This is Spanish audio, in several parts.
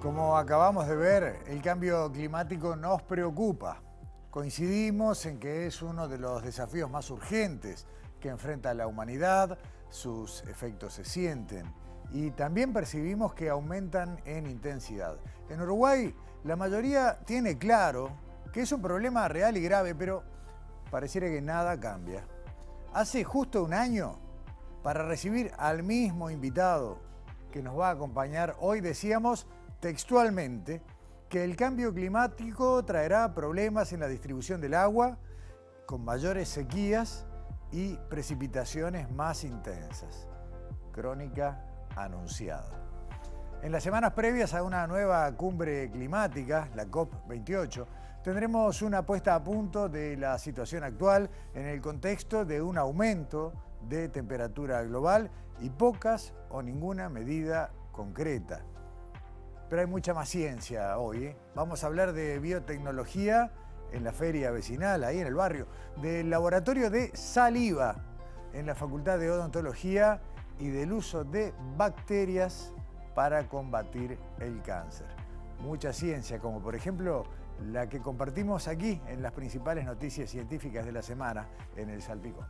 Como acabamos de ver, el cambio climático nos preocupa. Coincidimos en que es uno de los desafíos más urgentes que enfrenta la humanidad, sus efectos se sienten y también percibimos que aumentan en intensidad. En Uruguay, la mayoría tiene claro que es un problema real y grave, pero pareciera que nada cambia. Hace justo un año, para recibir al mismo invitado que nos va a acompañar hoy, decíamos textualmente que el cambio climático traerá problemas en la distribución del agua, con mayores sequías y precipitaciones más intensas. Crónica anunciada. En las semanas previas a una nueva cumbre climática, la COP28, tendremos una puesta a punto de la situación actual en el contexto de un aumento de temperatura global y pocas o ninguna medida concreta. Pero hay mucha más ciencia hoy, ¿eh? Vamos a hablar de biotecnología en la feria vecinal, ahí en el barrio, del laboratorio de saliva en la Facultad de Odontología y del uso de bacterias para combatir el cáncer. Mucha ciencia, como por ejemplo la que compartimos aquí en las principales noticias científicas de la semana en El Salpicón.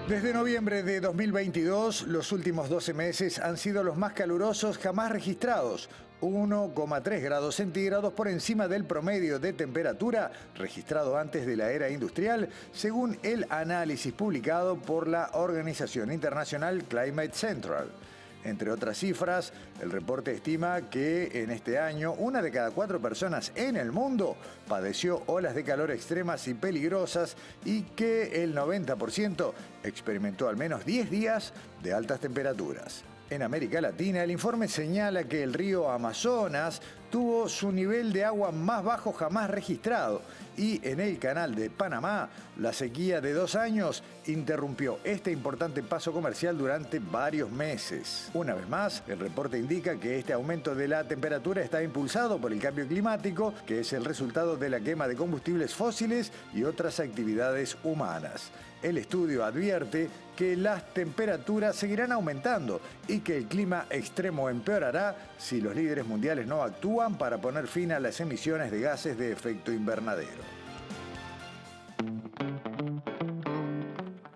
Desde noviembre de 2022, los últimos 12 meses han sido los más calurosos jamás registrados, 1,3 grados centígrados por encima del promedio de temperatura registrado antes de la era industrial, según el análisis publicado por la Organización Internacional Climate Central. Entre otras cifras, el reporte estima que en este año 1 de cada 4 personas en el mundo padeció olas de calor extremas y peligrosas y que el 90% experimentó al menos 10 días de altas temperaturas. En América Latina, el informe señala que el río Amazonas tuvo su nivel de agua más bajo jamás registrado y en el canal de Panamá, la sequía de 2 años interrumpió este importante paso comercial durante varios meses. Una vez más, el reporte indica que este aumento de la temperatura está impulsado por el cambio climático, que es el resultado de la quema de combustibles fósiles y otras actividades humanas. El estudio advierte que las temperaturas seguirán aumentando y que el clima extremo empeorará si los líderes mundiales no actúan para poner fin a las emisiones de gases de efecto invernadero.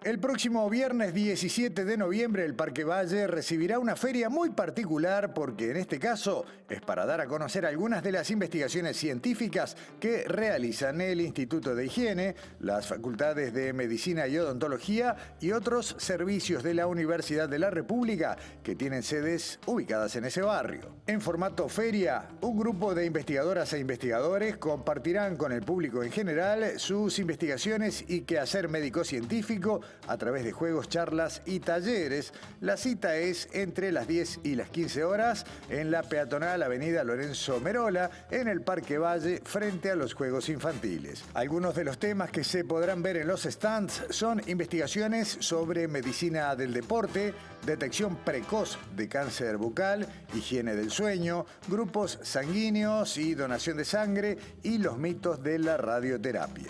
El próximo viernes 17 de noviembre el Parque Valle recibirá una feria muy particular porque en este caso es para dar a conocer algunas de las investigaciones científicas que realizan el Instituto de Higiene, las Facultades de Medicina y Odontología y otros servicios de la Universidad de la República que tienen sedes ubicadas en ese barrio. En formato feria, un grupo de investigadoras e investigadores compartirán con el público en general sus investigaciones y quehacer médico-científico a través de juegos, charlas y talleres. La cita es entre las 10 y las 15 horas en la peatonal Avenida Lorenzo Merola, en el Parque Valle, frente a los Juegos Infantiles. Algunos de los temas que se podrán ver en los stands son investigaciones sobre medicina del deporte, detección precoz de cáncer bucal, higiene del sueño, grupos sanguíneos y donación de sangre y los mitos de la radioterapia.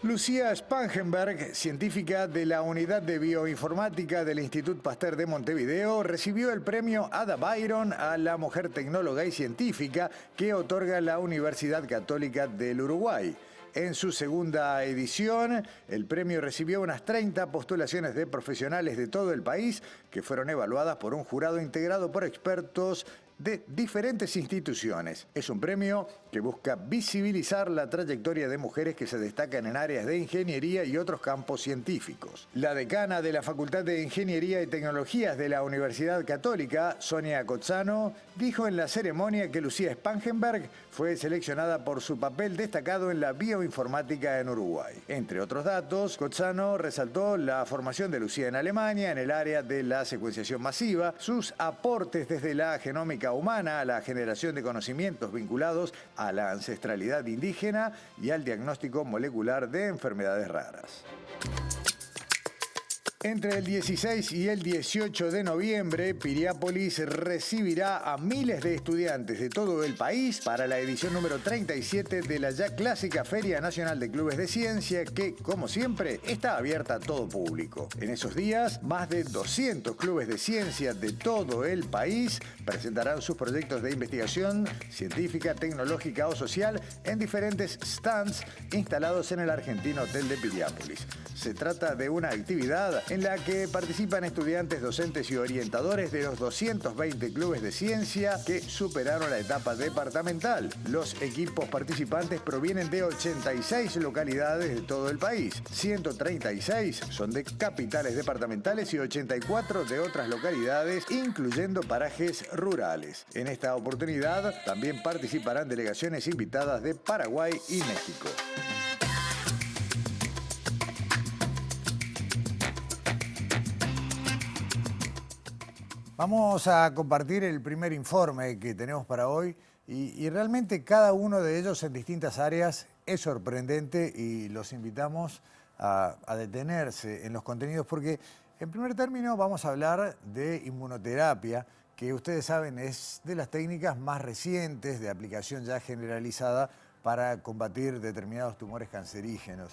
Lucía Spangenberg, científica de la Unidad de Bioinformática del Institut Pasteur de Montevideo, recibió el premio Ada Byron a la mujer tecnóloga y científica que otorga la Universidad Católica del Uruguay. En su segunda edición, el premio recibió unas 30 postulaciones de profesionales de todo el país que fueron evaluadas por un jurado integrado por expertos de diferentes instituciones. Es un premio que busca visibilizar la trayectoria de mujeres que se destacan en áreas de ingeniería y otros campos científicos. La decana de la Facultad de Ingeniería y Tecnologías de la Universidad Católica, Sonia Cozzano, dijo en la ceremonia que Lucía Spangenberg fue seleccionada por su papel destacado en la bioinformática en Uruguay. Entre otros datos, Cozzano resaltó la formación de Lucía en Alemania en el área de la secuenciación masiva, sus aportes desde la genómica humana a la generación de conocimientos vinculados a la ancestralidad indígena y al diagnóstico molecular de enfermedades raras. Entre el 16 y el 18 de noviembre, Piriápolis recibirá a miles de estudiantes de todo el país para la edición número 37 de la ya clásica Feria Nacional de Clubes de Ciencia que, como siempre, está abierta a todo público. En esos días, más de 200 clubes de ciencia de todo el país presentarán sus proyectos de investigación científica, tecnológica o social en diferentes stands instalados en el argentino Hotel de Piriápolis. Se trata de una actividad en la que participan estudiantes, docentes y orientadores de los 220 clubes de ciencia que superaron la etapa departamental. Los equipos participantes provienen de 86 localidades de todo el país. 136 son de capitales departamentales y 84 de otras localidades, incluyendo parajes rurales. En esta oportunidad también participarán delegaciones invitadas de Paraguay y México. Vamos a compartir el primer informe que tenemos para hoy y realmente cada uno de ellos en distintas áreas es sorprendente y los invitamos a detenerse en los contenidos porque en primer término vamos a hablar de inmunoterapia, que ustedes saben es de las técnicas más recientes de aplicación ya generalizada para combatir determinados tumores cancerígenos.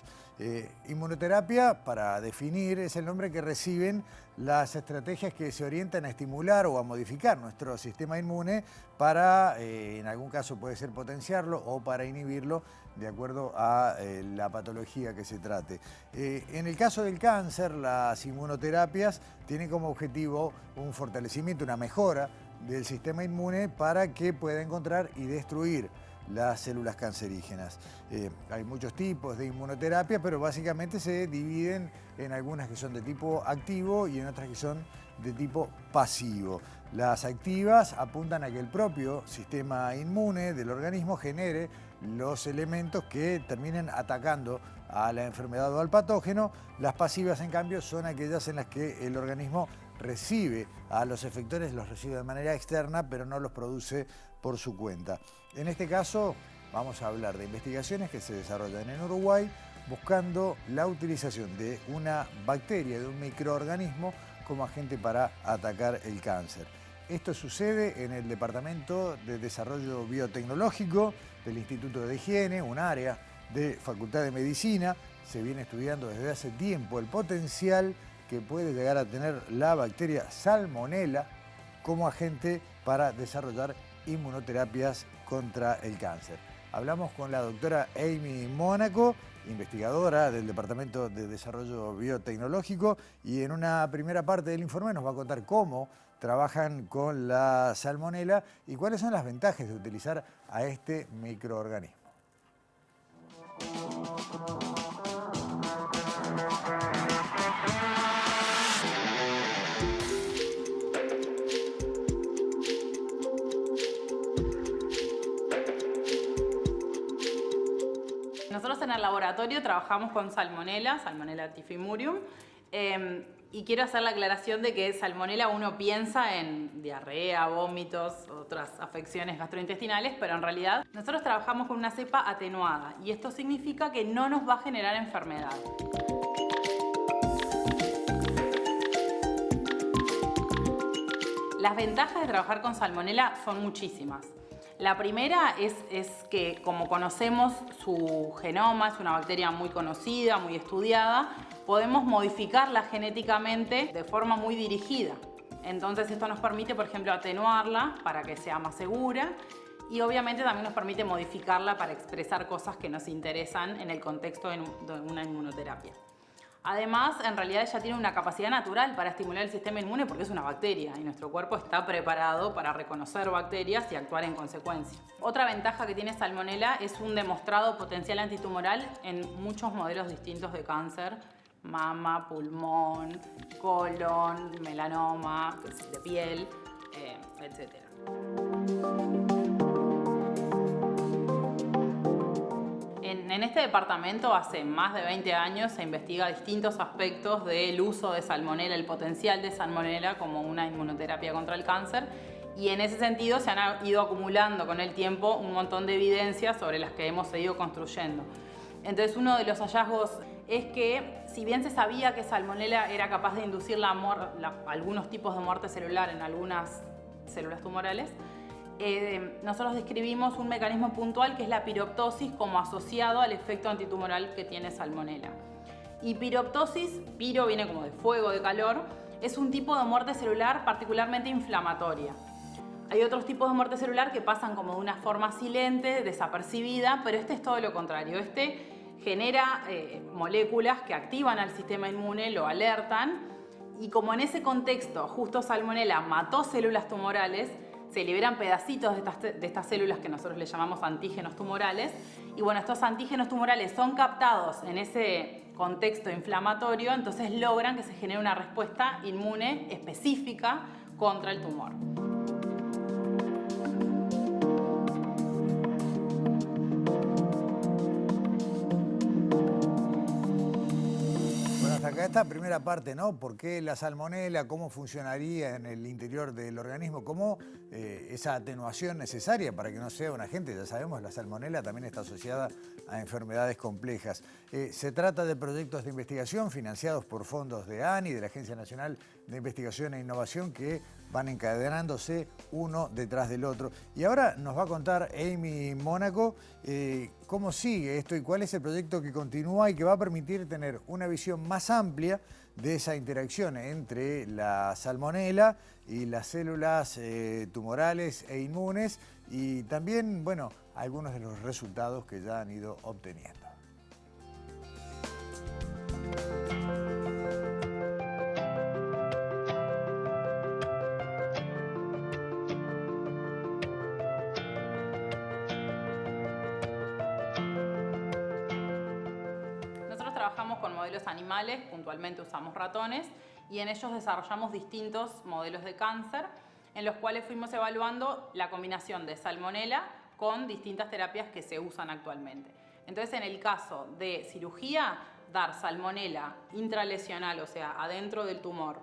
Inmunoterapia, para definir, es el nombre que reciben las estrategias que se orientan a estimular o a modificar nuestro sistema inmune para, en algún caso puede ser potenciarlo o para inhibirlo de acuerdo a la patología que se trate. En el caso del cáncer, las inmunoterapias tienen como objetivo un fortalecimiento, una mejora del sistema inmune para que pueda encontrar y destruir las células cancerígenas. Hay muchos tipos de inmunoterapia, pero básicamente se dividen en algunas que son de tipo activo y en otras que son de tipo pasivo. Las activas apuntan a que el propio sistema inmune del organismo genere los elementos que terminen atacando a la enfermedad o al patógeno. Las pasivas, en cambio, son aquellas en las que el organismo recibe a los efectores, los recibe de manera externa, pero no los produce por su cuenta. En este caso, vamos a hablar de investigaciones que se desarrollan en Uruguay buscando la utilización de una bacteria, de un microorganismo como agente para atacar el cáncer. Esto sucede en el Departamento de Desarrollo Biotecnológico del Instituto de Higiene, un área de Facultad de Medicina. Se viene estudiando desde hace tiempo el potencial que puede llegar a tener la bacteria Salmonella como agente para desarrollar inmunoterapias contra el cáncer. Hablamos con la doctora Amy Mónaco, investigadora del Departamento de Desarrollo Biotecnológico, y en una primera parte del informe nos va a contar cómo trabajan con la salmonela y cuáles son las ventajas de utilizar a este microorganismo. Nosotros en el laboratorio trabajamos con Salmonella typhimurium, y quiero hacer la aclaración de que Salmonella uno piensa en diarrea, vómitos, otras afecciones gastrointestinales, pero en realidad nosotros trabajamos con una cepa atenuada y esto significa que no nos va a generar enfermedad. Las ventajas de trabajar con Salmonella son muchísimas. La primera es que, como conocemos su genoma, es una bacteria muy conocida, muy estudiada, podemos modificarla genéticamente de forma muy dirigida. Entonces esto nos permite, por ejemplo, atenuarla para que sea más segura y obviamente también nos permite modificarla para expresar cosas que nos interesan en el contexto de una inmunoterapia. Además, en realidad ella tiene una capacidad natural para estimular el sistema inmune porque es una bacteria y nuestro cuerpo está preparado para reconocer bacterias y actuar en consecuencia. Otra ventaja que tiene Salmonella es un demostrado potencial antitumoral en muchos modelos distintos de cáncer: mama, pulmón, colon, melanoma, de piel, etc. En este departamento hace más de 20 años se investiga distintos aspectos del uso de Salmonella, el potencial de Salmonella como una inmunoterapia contra el cáncer, y en ese sentido se han ido acumulando con el tiempo un montón de evidencias sobre las que hemos seguido construyendo. Entonces uno de los hallazgos es que si bien se sabía que Salmonella era capaz de inducir algunos tipos de muerte celular en algunas células tumorales, nosotros describimos un mecanismo puntual que es la piroptosis como asociado al efecto antitumoral que tiene Salmonella. Y piroptosis, piro viene como de fuego, de calor, es un tipo de muerte celular particularmente inflamatoria. Hay otros tipos de muerte celular que pasan como de una forma silente, desapercibida, pero este es todo lo contrario. Este genera moléculas que activan al sistema inmune, lo alertan, y como en ese contexto justo Salmonella mató células tumorales, se liberan pedacitos de estas células que nosotros le llamamos antígenos tumorales, y bueno, estos antígenos tumorales son captados en ese contexto inflamatorio, entonces logran que se genere una respuesta inmune específica contra el tumor. Hasta acá esta primera parte, ¿no? ¿Por qué la salmonela? ¿Cómo funcionaría en el interior del organismo? ¿Cómo esa atenuación necesaria para que no sea un agente? Ya sabemos, la salmonela también está asociada a enfermedades complejas. Se trata de proyectos de investigación financiados por fondos de ANI, de la Agencia Nacional de Investigación e Innovación, que van encadenándose uno detrás del otro. Y ahora nos va a contar Amy Mónaco cómo sigue esto y cuál es el proyecto que continúa y que va a permitir tener una visión más amplia de esa interacción entre la salmonela y las células tumorales e inmunes, y también, bueno, algunos de los resultados que ya han ido obteniendo. Trabajamos con modelos animales, puntualmente usamos ratones, y en ellos desarrollamos distintos modelos de cáncer en los cuales fuimos evaluando la combinación de salmonela con distintas terapias que se usan actualmente. Entonces, en el caso de cirugía, dar salmonela intralesional, o sea, adentro del tumor,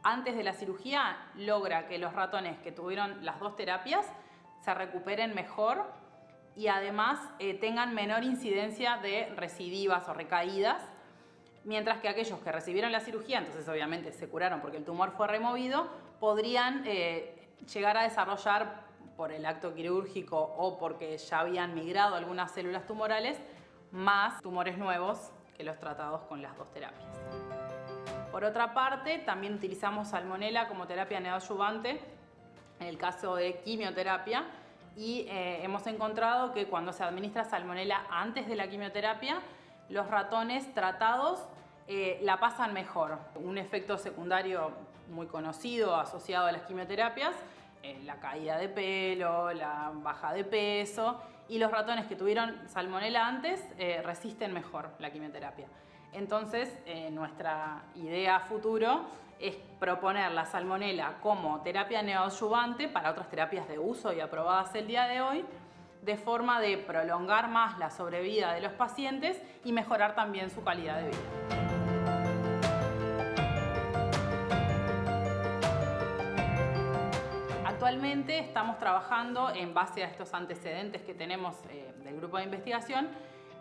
antes de la cirugía, logra que los ratones que tuvieron las dos terapias se recuperen mejor y además tengan menor incidencia de recidivas o recaídas, mientras que aquellos que recibieron la cirugía, entonces obviamente se curaron porque el tumor fue removido, podrían llegar a desarrollar por el acto quirúrgico o porque ya habían migrado algunas células tumorales, más tumores nuevos que los tratados con las dos terapias. Por otra parte, también utilizamos salmonela como terapia neoadyuvante en el caso de quimioterapia, y hemos encontrado que cuando se administra salmonela antes de la quimioterapia, los ratones tratados la pasan mejor. Un efecto secundario muy conocido asociado a las quimioterapias, la caída de pelo, la baja de peso, y los ratones que tuvieron salmonela antes resisten mejor la quimioterapia. Entonces, nuestra idea a futuro es proponer la salmonela como terapia neoadyuvante para otras terapias de uso y aprobadas el día de hoy, de forma de prolongar más la sobrevida de los pacientes y mejorar también su calidad de vida. Actualmente estamos trabajando en base a estos antecedentes que tenemos del grupo de investigación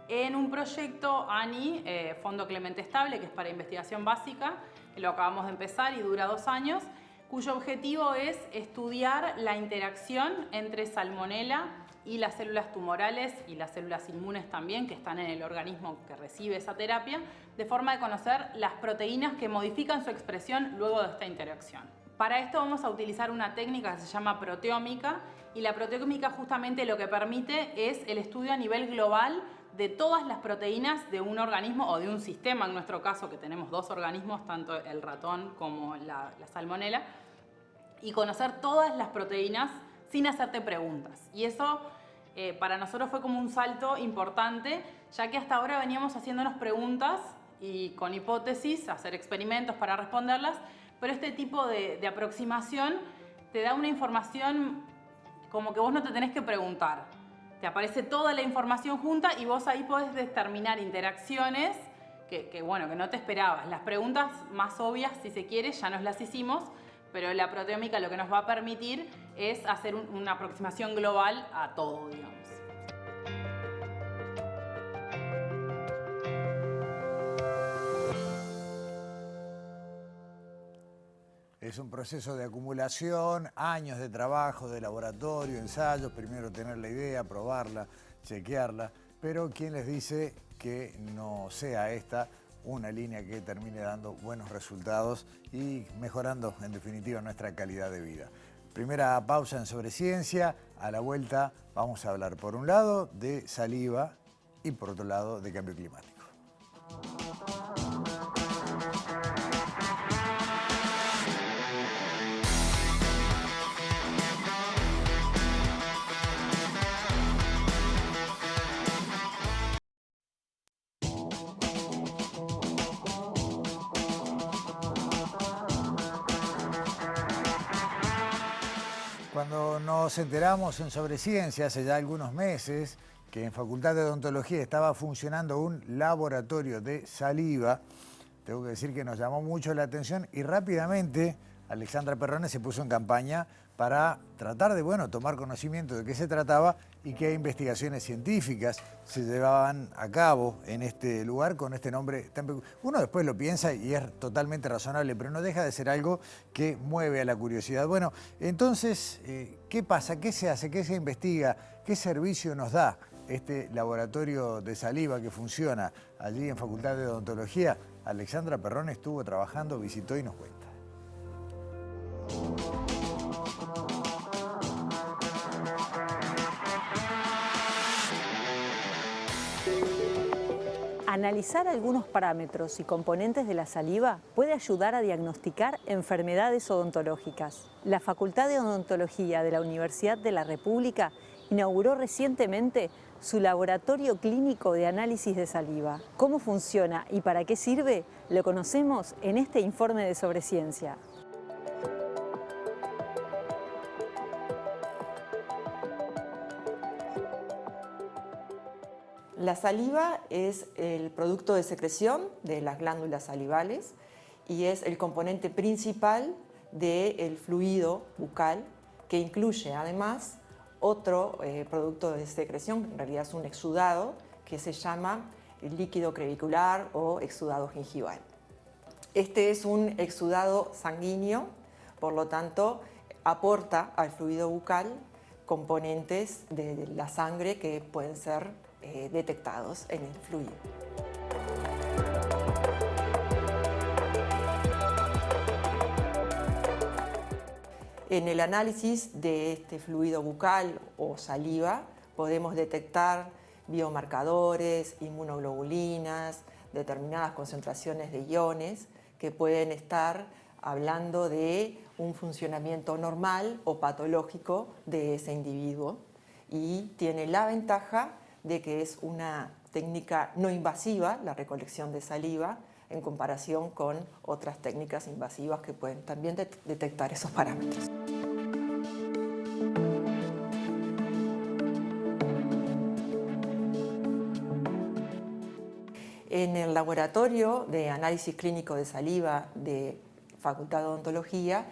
en un proyecto ANI, Fondo Clemente Estable, que es para investigación básica, que lo acabamos de empezar y dura 2 años, cuyo objetivo es estudiar la interacción entre salmonela y las células tumorales y las células inmunes también, que están en el organismo que recibe esa terapia, de forma de conocer las proteínas que modifican su expresión luego de esta interacción. Para esto vamos a utilizar una técnica que se llama proteómica, y la proteómica justamente lo que permite es el estudio a nivel global de todas las proteínas de un organismo o de un sistema, en nuestro caso que tenemos 2 organismos, tanto el ratón como la salmonela, y conocer todas las proteínas sin hacerte preguntas. Y eso para nosotros fue como un salto importante, ya que hasta ahora veníamos haciéndonos preguntas y con hipótesis, hacer experimentos para responderlas, pero este tipo de aproximación te da una información como que vos no te tenés que preguntar. Te aparece toda la información junta y vos ahí podés determinar interacciones que no te esperabas. Las preguntas más obvias, si se quiere, ya nos las hicimos, pero la proteómica lo que nos va a permitir es hacer una aproximación global a todo, digamos. Es un proceso de acumulación, años de trabajo, de laboratorio, ensayos, primero tener la idea, probarla, chequearla, pero ¿quién les dice que no sea esta una línea que termine dando buenos resultados y mejorando en definitiva nuestra calidad de vida? Primera pausa en Sobre Ciencia. A la vuelta vamos a hablar por un lado de saliva y por otro lado de cambio climático. Cuando nos enteramos en Sobre Ciencia hace ya algunos meses que en Facultad de Odontología estaba funcionando un laboratorio de saliva, tengo que decir que nos llamó mucho la atención y rápidamente Alexandra Perrone se puso en campaña para tratar de, tomar conocimiento de qué se trataba y qué investigaciones científicas se llevaban a cabo en este lugar con este nombre tan peculiar. Uno después lo piensa y es totalmente razonable, pero no deja de ser algo que mueve a la curiosidad. Bueno, entonces, ¿qué pasa? ¿Qué se hace? ¿Qué se investiga? ¿Qué servicio nos da este laboratorio de saliva que funciona allí en Facultad de Odontología? Alexandra Perrone estuvo trabajando, visitó y nos cuenta. Analizar algunos parámetros y componentes de la saliva puede ayudar a diagnosticar enfermedades odontológicas. La Facultad de Odontología de la Universidad de la República inauguró recientemente su laboratorio clínico de análisis de saliva. ¿Cómo funciona y para qué sirve? Lo conocemos en este informe de Sobre Ciencia. La saliva es el producto de secreción de las glándulas salivales y es el componente principal del fluido bucal, que incluye además otro producto de secreción, en realidad es un exudado, que se llama líquido crevicular o exudado gingival. Este es un exudado sanguíneo, por lo tanto aporta al fluido bucal componentes de la sangre que pueden ser detectados en el fluido. En el análisis de este fluido bucal o saliva podemos detectar biomarcadores, inmunoglobulinas, determinadas concentraciones de iones que pueden estar hablando de un funcionamiento normal o patológico de ese individuo, y tiene la ventaja de que es una técnica no invasiva, la recolección de saliva, en comparación con otras técnicas invasivas que pueden también detectar esos parámetros. En el laboratorio de análisis clínico de saliva de Facultad de Odontología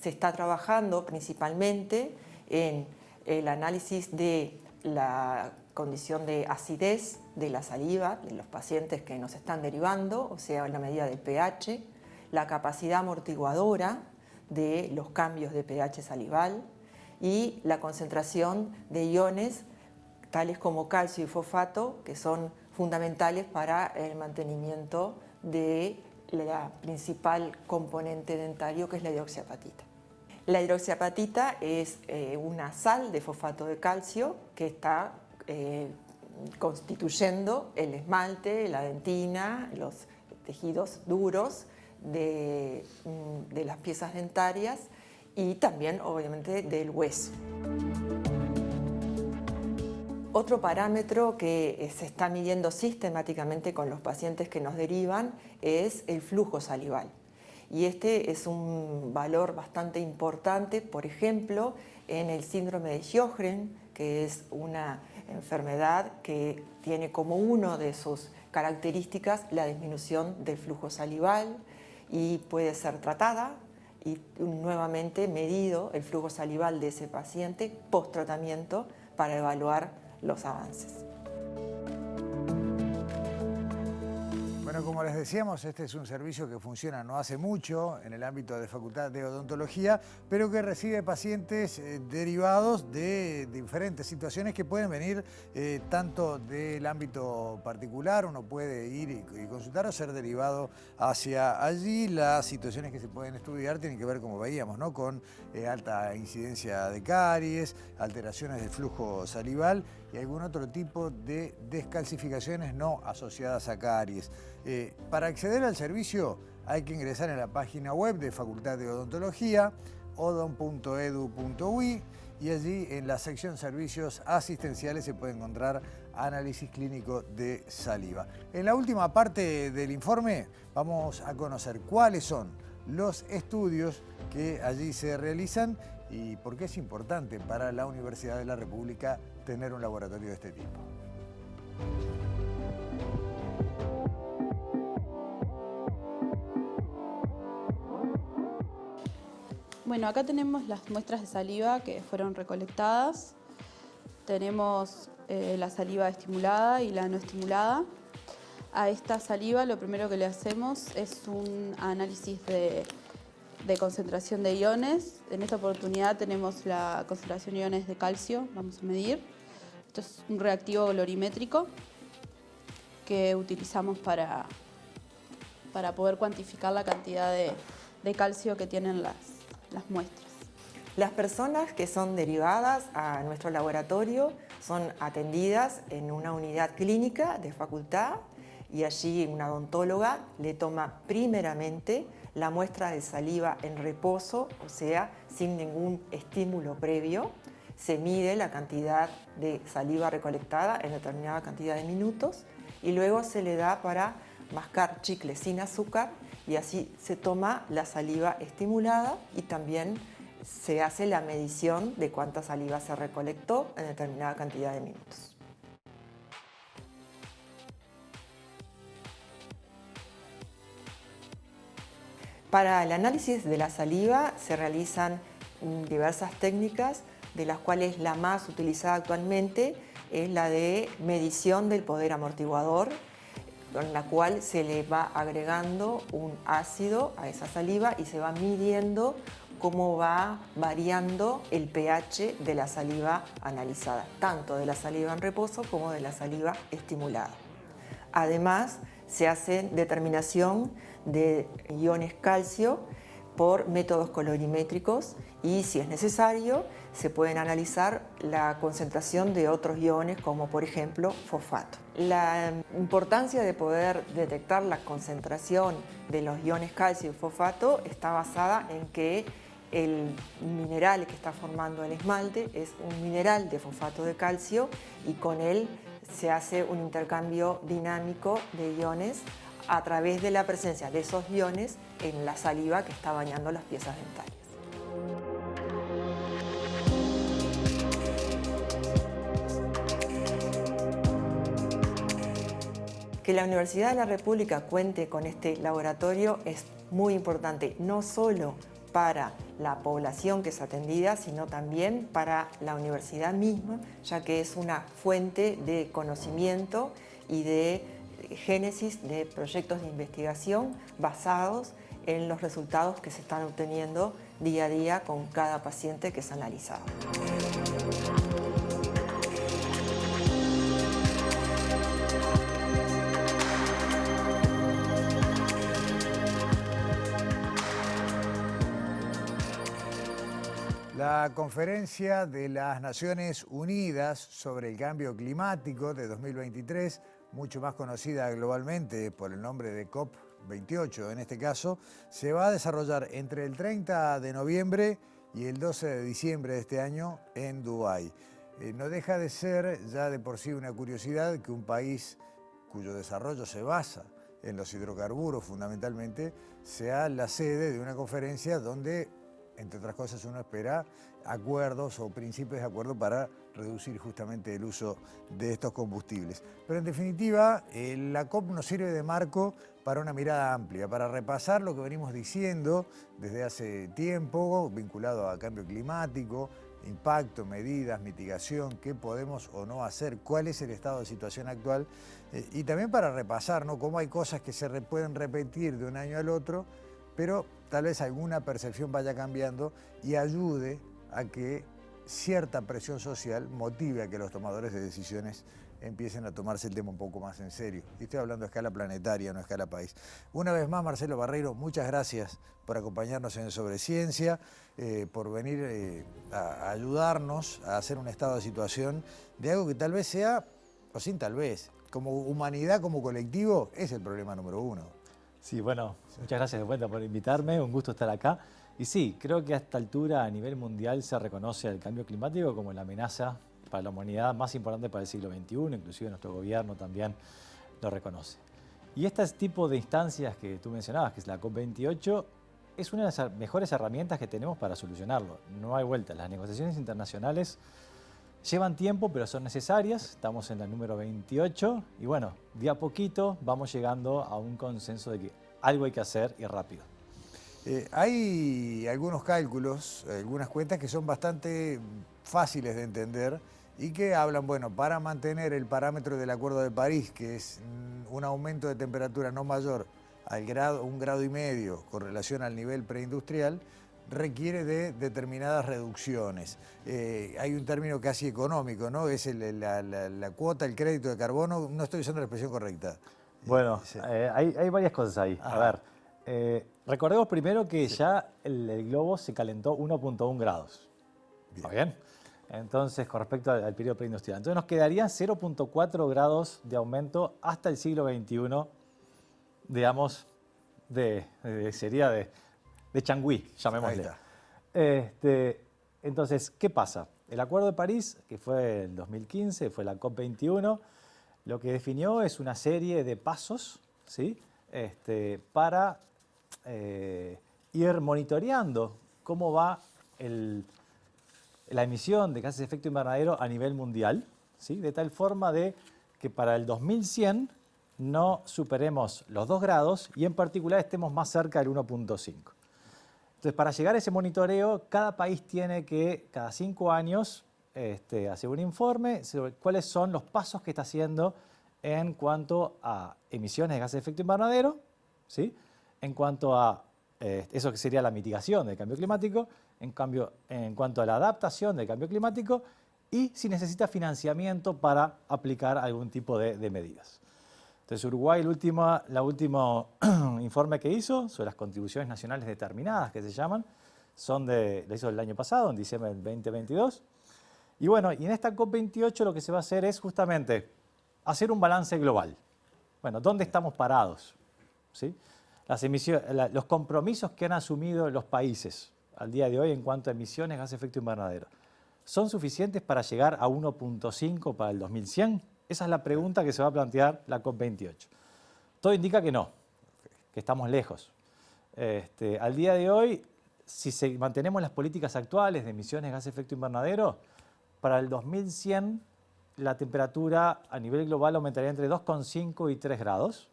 se está trabajando principalmente en el análisis de la condición de acidez de la saliva de los pacientes que nos están derivando, o sea, la medida del pH, la capacidad amortiguadora de los cambios de pH salival y la concentración de iones tales como calcio y fosfato, que son fundamentales para el mantenimiento de la principal componente dentario, que es la hidroxiapatita. La hidroxiapatita es una sal de fosfato de calcio que está constituyendo el esmalte, la dentina, los tejidos duros de las piezas dentarias y también obviamente del hueso. Otro parámetro que se está midiendo sistemáticamente con los pacientes que nos derivan es el flujo salival. Y este es un valor bastante importante, por ejemplo, en el síndrome de Sjögren, que es una enfermedad que tiene como una de sus características la disminución del flujo salival y puede ser tratada y nuevamente medido el flujo salival de ese paciente post-tratamiento para evaluar los avances. Bueno, como les decíamos, este es un servicio que funciona no hace mucho en el ámbito de Facultad de Odontología, pero que recibe pacientes derivados de diferentes situaciones que pueden venir tanto del ámbito particular, uno puede ir y consultar o ser derivado hacia allí. Las situaciones que se pueden estudiar tienen que ver, como veíamos, ¿no?, con alta incidencia de caries, alteraciones del flujo salival y algún otro tipo de descalcificaciones no asociadas a caries. Para acceder al servicio hay que ingresar en la página web de Facultad de Odontología, odon.edu.ui, y allí en la sección Servicios Asistenciales se puede encontrar análisis clínico de saliva. En la última parte del informe vamos a conocer cuáles son los estudios que allí se realizan y por qué es importante para la Universidad de la República tener un laboratorio de este tipo. Bueno, acá tenemos las muestras de saliva que fueron recolectadas. Tenemos la saliva estimulada y la no estimulada. A esta saliva lo primero que le hacemos es un análisis de concentración de iones. En esta oportunidad tenemos la concentración de iones de calcio, vamos a medir. Esto es un reactivo colorimétrico que utilizamos para poder cuantificar la cantidad de calcio que tienen las muestras. Las personas que son derivadas a nuestro laboratorio son atendidas en una unidad clínica de facultad y allí una odontóloga le toma primeramente la muestra de saliva en reposo, o sea, sin ningún estímulo previo. Se mide la cantidad de saliva recolectada en determinada cantidad de minutos y luego se le da para mascar chicle sin azúcar y así se toma la saliva estimulada y también se hace la medición de cuánta saliva se recolectó en determinada cantidad de minutos. Para el análisis de la saliva se realizan diversas técnicas, de las cuales la más utilizada actualmente es la de medición del poder amortiguador, con la cual se le va agregando un ácido a esa saliva y se va midiendo cómo va variando el pH de la saliva analizada, tanto de la saliva en reposo como de la saliva estimulada. Además, se hace determinación de iones calcio por métodos colorimétricos y, si es necesario, se pueden analizar la concentración de otros iones como, por ejemplo, fosfato. La importancia de poder detectar la concentración de los iones calcio y fosfato está basada en que el mineral que está formando el esmalte es un mineral de fosfato de calcio y con él se hace un intercambio dinámico de iones a través de la presencia de esos iones en la saliva que está bañando las piezas dentales. Que la Universidad de la República cuente con este laboratorio es muy importante, no solo para la población que es atendida, sino también para la universidad misma, ya que es una fuente de conocimiento y de génesis de proyectos de investigación basados en los resultados que se están obteniendo día a día con cada paciente que es analizado. La Conferencia de las Naciones Unidas sobre el Cambio Climático de 2023, mucho más conocida globalmente por el nombre de COP28 en este caso, se va a desarrollar entre el 30 de noviembre y el 12 de diciembre de este año en Dubái. No deja de ser ya de por sí una curiosidad que un país cuyo desarrollo se basa en los hidrocarburos fundamentalmente, sea la sede de una conferencia donde, entre otras cosas, uno espera acuerdos o principios de acuerdo para reducir justamente el uso de estos combustibles. Pero en definitiva, la COP nos sirve de marco para una mirada amplia, para repasar lo que venimos diciendo desde hace tiempo, vinculado a cambio climático impacto, medidas, mitigación, qué podemos o no hacer, cuál es el estado de situación actual y también para repasar, ¿no?, cómo hay cosas que se pueden repetir de un año al otro, pero tal vez alguna percepción vaya cambiando y ayude a que cierta presión social motive a que los tomadores de decisiones empiecen a tomarse el tema un poco más en serio. Y estoy hablando a escala planetaria, no a escala país. Una vez más, Marcelo Barreiro, muchas gracias por acompañarnos en Sobre Ciencia, por venir a ayudarnos a hacer un estado de situación de algo que tal vez sea, o sin tal vez, como humanidad, como colectivo, es el problema número uno. Sí, bueno, muchas gracias de vuelta por invitarme, un gusto estar acá. Y sí, creo que a esta altura a nivel mundial se reconoce el cambio climático como la amenaza para la humanidad más importante para el siglo XXI, inclusive nuestro gobierno también lo reconoce. Y este tipo de instancias que tú mencionabas, que es la COP28, es una de las mejores herramientas que tenemos para solucionarlo. No hay vuelta, las negociaciones internacionales llevan tiempo, pero son necesarias. Estamos en la número 28 y bueno, de a poquito vamos llegando a un consenso de que algo hay que hacer y rápido. Hay algunos cálculos, algunas cuentas que son bastante fáciles de entender y que hablan, bueno, para mantener el parámetro del Acuerdo de París, que es un aumento de temperatura no mayor al 1,5 grados con relación al nivel preindustrial, requiere de determinadas reducciones. Hay un término casi económico, ¿no? Es la cuota, el crédito de carbono. No estoy usando la expresión correcta. Bueno, hay varias cosas ahí. Ajá. A ver, recordemos primero que ya el globo se calentó 1,1 grados. ¿Está bien? Entonces, con respecto al periodo preindustrial. Entonces nos quedarían 0,4 grados de aumento hasta el siglo XXI, digamos, sería de changüí, llamémosle. Entonces, ¿qué pasa? El Acuerdo de París, que fue el 2015, fue la COP21, lo que definió es una serie de pasos, ¿sí?, para ir monitoreando cómo va la emisión de gases de efecto invernadero a nivel mundial, ¿sí?, de tal forma de que para el 2100 no superemos los 2 grados y en particular estemos más cerca del 1,5. Entonces, para llegar a ese monitoreo, cada país tiene que, cada 5 años, hacer un informe sobre cuáles son los pasos que está haciendo en cuanto a emisiones de gases de efecto invernadero, ¿sí?, en cuanto a eso que sería la mitigación del cambio climático, en cuanto a la adaptación del cambio climático y si necesita financiamiento para aplicar algún tipo de medidas. Entonces Uruguay, el último informe que hizo sobre las contribuciones nacionales determinadas, que se llaman, la hizo el año pasado, en diciembre del 2022. Y bueno, y en esta COP28 lo que se va a hacer es justamente hacer un balance global. Bueno, ¿dónde estamos parados? ¿Sí? Los compromisos que han asumido los países al día de hoy en cuanto a emisiones de gases de efecto invernadero, ¿son suficientes para llegar a 1,5 para el 2100? Esa es la pregunta que se va a plantear la COP28. Todo indica que no, que estamos lejos. Al día de hoy, si mantenemos las políticas actuales de emisiones de gases de efecto invernadero, para el 2100 la temperatura a nivel global aumentaría entre 2,5 y 3 grados.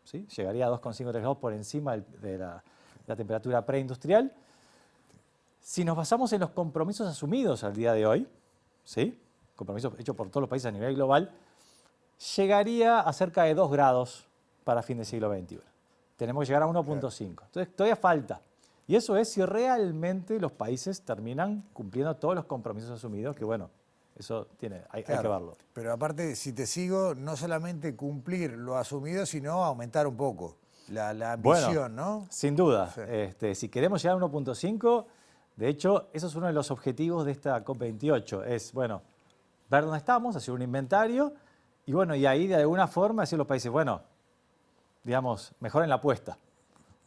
¿Sí? Llegaría a 2,5 y 3 grados por encima de la temperatura preindustrial. Si nos basamos en los compromisos asumidos al día de hoy, ¿sí?, compromisos hechos por todos los países a nivel global, llegaría a cerca de 2 grados para fin del siglo XXI. Tenemos que llegar a 1,5. Entonces todavía falta. Y eso es si realmente los países terminan cumpliendo todos los compromisos asumidos, que bueno, eso hay que verlo. Pero aparte, si te sigo, no solamente cumplir lo asumido, sino aumentar un poco la ambición, bueno, ¿no? Sin duda. Sí. Si queremos llegar a 1,5, de hecho, eso es uno de los objetivos de esta COP28. Es, bueno, ver dónde estamos, hacer un inventario y, bueno, y ahí de alguna forma decir a los países, bueno, digamos, mejoren la apuesta.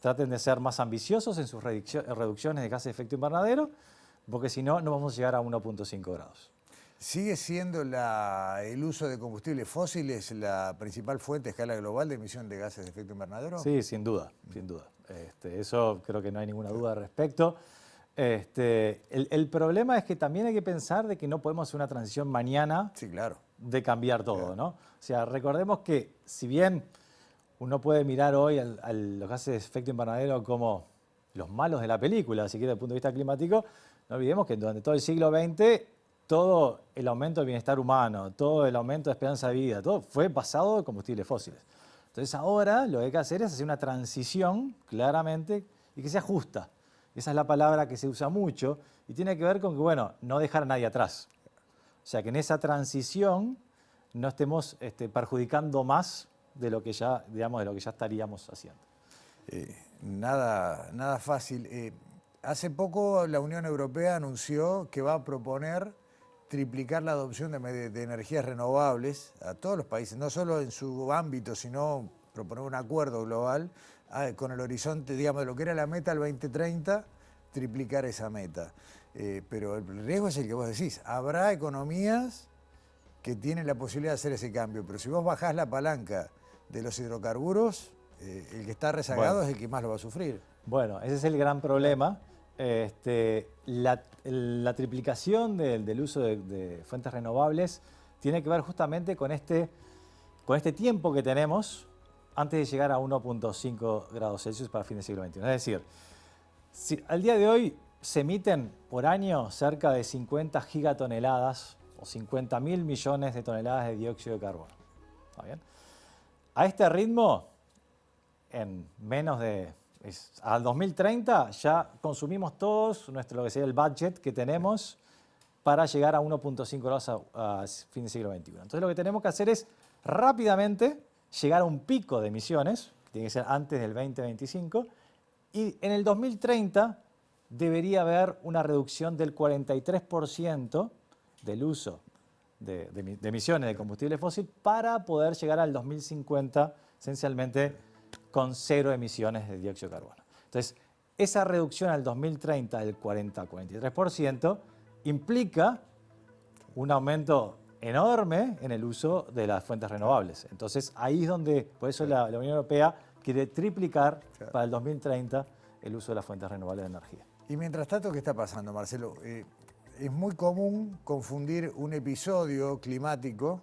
Traten de ser más ambiciosos en sus reducciones de gases de efecto invernadero, porque si no, no vamos a llegar a 1,5 grados. ¿Sigue siendo el uso de combustibles fósiles la principal fuente a escala global de emisión de gases de efecto invernadero? Sí, sin duda, sin duda. Eso creo que no hay ninguna duda al respecto. El problema es que también hay que pensar de que no podemos hacer una transición mañana, sí, claro, de cambiar todo, claro, ¿no? O sea, recordemos que si bien uno puede mirar hoy a los gases de efecto invernadero como los malos de la película, si quiere, desde el punto de vista climático, no olvidemos que durante todo el siglo XX, todo el aumento del bienestar humano, todo el aumento de esperanza de vida, todo fue basado en combustibles fósiles. Entonces ahora lo que hay que hacer es hacer una transición, claramente, y que sea justa. Esa es la palabra que se usa mucho y tiene que ver con que, bueno, no dejar a nadie atrás. O sea, que en esa transición no estemos perjudicando más de lo que ya, digamos, de lo que ya estaríamos haciendo. Nada fácil. Hace poco la Unión Europea anunció que va a proponer triplicar la adopción de energías renovables a todos los países, no solo en su ámbito, sino proponer un acuerdo global con el horizonte, digamos, de lo que era la meta al 2030, triplicar esa meta. Pero el riesgo es el que vos decís. Habrá economías que tienen la posibilidad de hacer ese cambio, pero si vos bajás la palanca de los hidrocarburos, el que está rezagado es el que más lo va a sufrir. Bueno, ese es el gran problema. La triplicación del uso de fuentes renovables tiene que ver justamente con este tiempo que tenemos antes de llegar a 1.5 grados Celsius para fin del siglo XXI. Es decir, si al día de hoy se emiten por año cerca de 50 gigatoneladas o 50.000 millones de toneladas de dióxido de carbono. ¿Está bien? A este ritmo, en menos de... al 2030 ya consumimos todos lo que sería el budget que tenemos para llegar a 1.5 grados a fin del siglo XXI. Entonces lo que tenemos que hacer es rápidamente llegar a un pico de emisiones, que tiene que ser antes del 2025, y en el 2030 debería haber una reducción del 43% del uso de emisiones de combustible fósil para poder llegar al 2050 esencialmente con 0 emisiones de dióxido de carbono. Entonces, esa reducción al 2030 del 40-43% implica un aumento enorme en el uso de las fuentes renovables. Entonces, ahí es donde, por eso la Unión Europea quiere triplicar para el 2030 el uso de las fuentes renovables de energía. Y mientras tanto, ¿qué está pasando, Marcelo? Es muy común confundir un episodio climático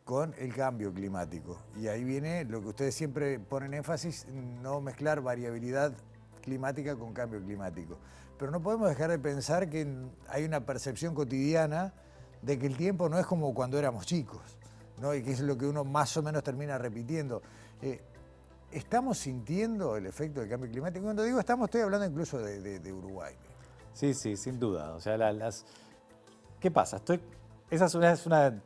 con el cambio climático. Y ahí viene lo que ustedes siempre ponen énfasis, no mezclar variabilidad climática con cambio climático. Pero no podemos dejar de pensar que hay una percepción cotidiana de que el tiempo no es como cuando éramos chicos, ¿no? Y que es lo que uno más o menos termina repitiendo. ¿Estamos sintiendo el efecto del cambio climático? Cuando digo estamos, estoy hablando incluso de Uruguay. Sí, sin duda. O sea, ¿qué pasa? Esa es una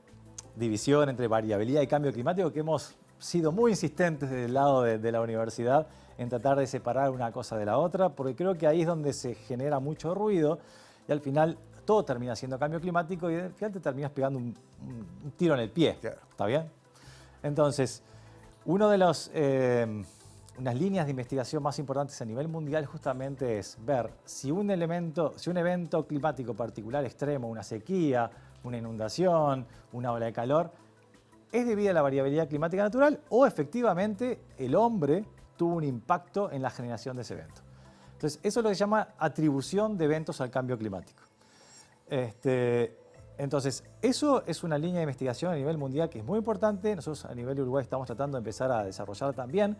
división entre variabilidad y cambio climático que hemos sido muy insistentes desde el lado de la universidad en tratar de separar una cosa de la otra, porque creo que ahí es donde se genera mucho ruido y al final todo termina siendo cambio climático y al final te terminas pegando un tiro en el pie. Claro. ¿Está bien? Entonces, unas líneas de investigación más importantes a nivel mundial justamente es ver si un evento climático particular extremo, una sequía, una inundación, una ola de calor, es debido a la variabilidad climática natural o efectivamente el hombre tuvo un impacto en la generación de ese evento. Entonces, eso es lo que se llama atribución de eventos al cambio climático. Entonces, eso es una línea de investigación a nivel mundial que es muy importante. Nosotros a nivel de Uruguay estamos tratando de empezar a desarrollar también.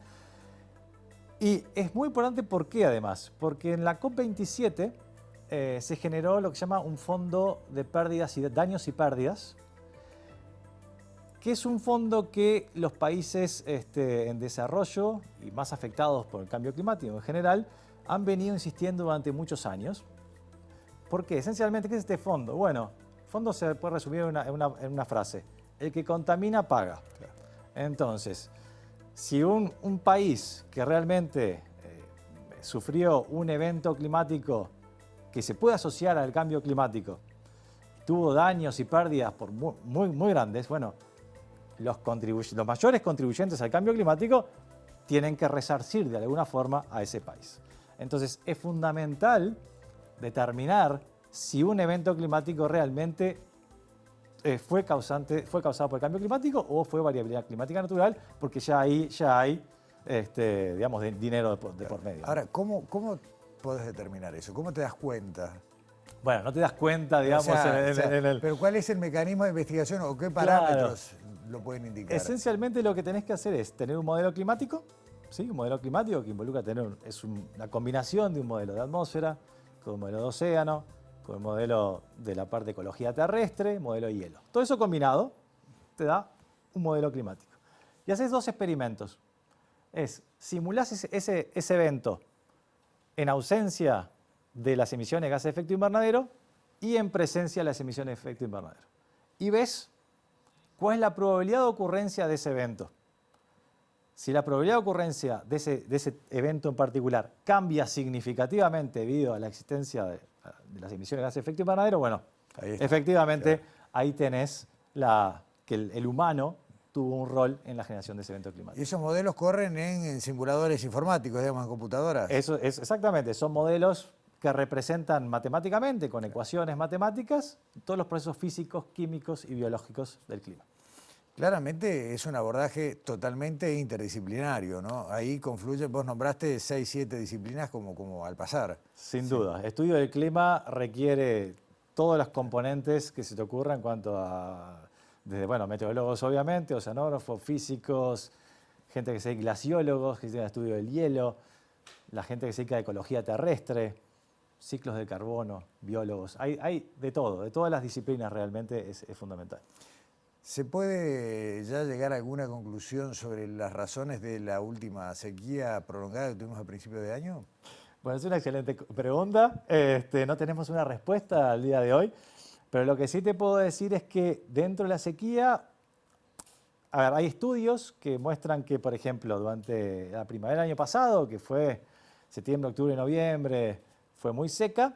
Y es muy importante, ¿por qué además? Porque en la COP27 se generó lo que se llama un fondo de pérdidas y de daños y pérdidas, que es un fondo que los países en desarrollo y más afectados por el cambio climático en general han venido insistiendo durante muchos años. ¿Por qué? Esencialmente, ¿qué es este fondo? Bueno, el fondo se puede resumir en una frase. El que contamina, paga. Entonces, si un país que realmente sufrió un evento climático que se puede asociar al cambio climático, tuvo daños y pérdidas muy grandes, bueno, los mayores contribuyentes al cambio climático tienen que resarcir de alguna forma a ese país. Entonces, es fundamental determinar si un evento climático realmente fue causado por el cambio climático o fue variabilidad climática natural, porque ya hay digamos, dinero de por medio. Ahora, ¿cómo podés determinar eso? ¿Cómo te das cuenta? Bueno, no te das cuenta, digamos, Pero ¿cuál es el mecanismo de investigación o qué parámetros lo pueden indicar? Esencialmente lo que tenés que hacer es tener un modelo climático ¿sí? Un modelo climático que involucra una combinación de un modelo de atmósfera, con un modelo de océano, con un modelo de la parte de ecología terrestre, modelo de hielo. Todo eso combinado te da un modelo climático. Y haces 2 experimentos. Simulás ese evento en ausencia de las emisiones de gases de efecto invernadero y en presencia de las emisiones de efecto invernadero. Y ves cuál es la probabilidad de ocurrencia de ese evento. Si la probabilidad de ocurrencia de ese evento en particular cambia significativamente debido a la existencia de las emisiones de gases de efecto invernadero, bueno, efectivamente ahí tenés que el humano tuvo un rol en la generación de ese evento climático. Y esos modelos corren en simuladores informáticos, digamos, en computadoras. Eso es exactamente, son modelos que representan matemáticamente, con ecuaciones matemáticas, todos los procesos físicos, químicos y biológicos del clima. Claramente es un abordaje totalmente interdisciplinario, ¿no? Ahí confluyen, vos nombraste 6, 7 disciplinas como al pasar. Sin duda. Estudio del clima requiere todas las componentes que se te ocurran en cuanto a, desde, bueno, meteorólogos obviamente, oceanógrafos, físicos, gente que se dedica, glaciólogos, que se dedica al estudio del hielo, la gente que se dedica a ecología terrestre, ciclos de carbono, biólogos. Hay de todo, de todas las disciplinas realmente es fundamental. ¿Se puede ya llegar a alguna conclusión sobre las razones de la última sequía prolongada que tuvimos a principios de año? Bueno, es una excelente pregunta. No tenemos una respuesta al día de hoy, pero lo que sí te puedo decir es que dentro de la sequía, hay estudios que muestran que, por ejemplo, durante la primavera del año pasado, que fue septiembre, octubre, noviembre, fue muy seca,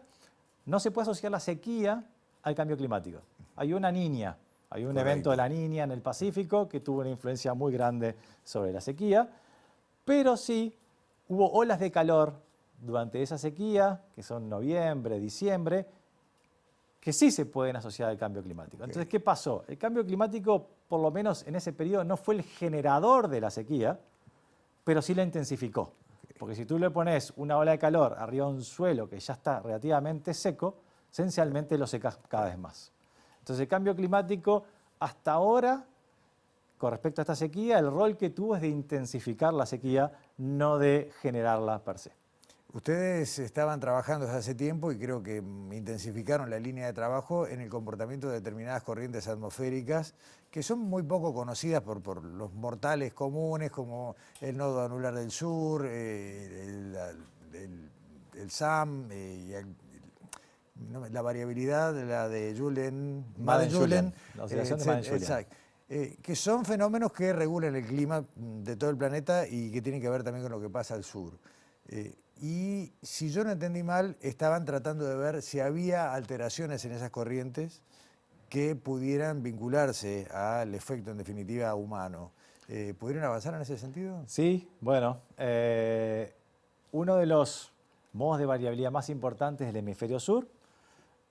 no se puede asociar la sequía al cambio climático. Hay una niña. Hay un evento de la Niña en el Pacífico que tuvo una influencia muy grande sobre la sequía, pero sí hubo olas de calor durante esa sequía, que son noviembre, diciembre, que sí se pueden asociar al cambio climático. Entonces, ¿qué pasó? El cambio climático, por lo menos en ese periodo, no fue el generador de la sequía, pero sí la intensificó. Porque si tú le pones una ola de calor arriba de un suelo que ya está relativamente seco, esencialmente lo secas cada vez más. Entonces, el cambio climático, hasta ahora, con respecto a esta sequía, el rol que tuvo es de intensificar la sequía, no de generarla per se. Ustedes estaban trabajando desde hace tiempo y creo que intensificaron la línea de trabajo en el comportamiento de determinadas corrientes atmosféricas que son muy poco conocidas por los mortales comunes, como el nodo anular del sur, el SAM y la variabilidad, la de Madden-Julian, la oscilación de Madden-Julian. Exacto. Que son fenómenos que regulan el clima de todo el planeta y que tienen que ver también con lo que pasa al sur. Y si yo no entendí mal, estaban tratando de ver si había alteraciones en esas corrientes que pudieran vincularse al efecto, en definitiva, humano. ¿Pudieron avanzar en ese sentido? Sí, bueno, uno de los modos de variabilidad más importantes del hemisferio sur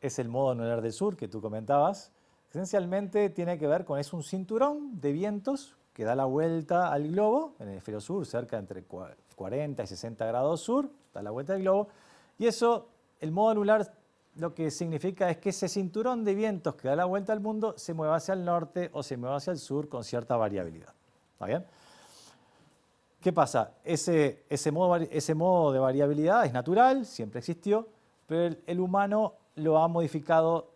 es el modo anular del sur que tú comentabas. Esencialmente tiene que ver con, es un cinturón de vientos que da la vuelta al globo, en el hemisferio sur, cerca entre 40 y 60 grados sur, da la vuelta al globo, y eso, el modo anular, lo que significa es que ese cinturón de vientos que da la vuelta al mundo se mueva hacia el norte o se mueva hacia el sur con cierta variabilidad. ¿Está bien? ¿Qué pasa? Ese modo de variabilidad es natural, siempre existió, pero el humano lo ha modificado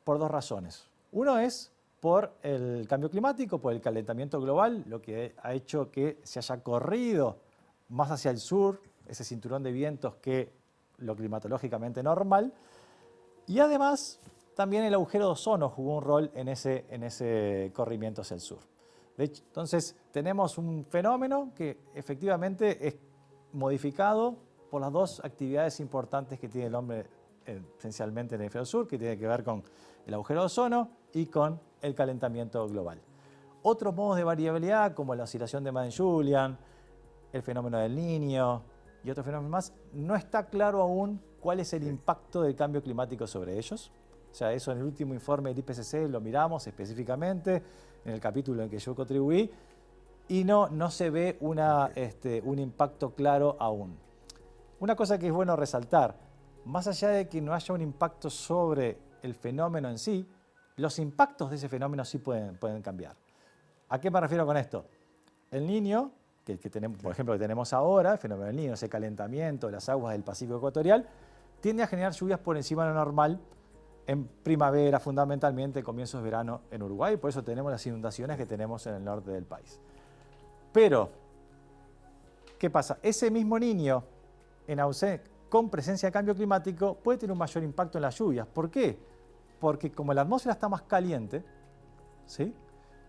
por 2 razones. Uno es por el cambio climático, por el calentamiento global, lo que ha hecho que se haya corrido más hacia el sur ese cinturón de vientos que lo climatológicamente normal. Y además, también el agujero de ozono jugó un rol en ese corrimiento hacia el sur. De hecho, entonces, tenemos un fenómeno que efectivamente es modificado por las 2 actividades importantes que tiene el hombre esencialmente en el hemisferio sur, que tiene que ver con el agujero de ozono y con el calentamiento global. Otros modos de variabilidad, como la oscilación de Madden-Julian, el fenómeno del Niño y otros fenómenos más, no está claro aún cuál es el impacto del cambio climático sobre ellos. O sea, eso en el último informe del IPCC lo miramos específicamente, en el capítulo en que yo contribuí, y no se ve un impacto claro aún. Una cosa que es bueno resaltar, más allá de que no haya un impacto sobre el fenómeno en sí, los impactos de ese fenómeno sí pueden cambiar. ¿A qué me refiero con esto? El Niño tenemos, por ejemplo, que tenemos ahora, el fenómeno del Niño, ese calentamiento de las aguas del Pacífico ecuatorial, tiende a generar lluvias por encima de lo normal en primavera, fundamentalmente, comienzos de verano en Uruguay, por eso tenemos las inundaciones que tenemos en el norte del país. Pero, ¿qué pasa? Ese mismo Niño, con presencia de cambio climático, puede tener un mayor impacto en las lluvias. ¿Por qué? Porque como la atmósfera está más caliente, ¿sí?,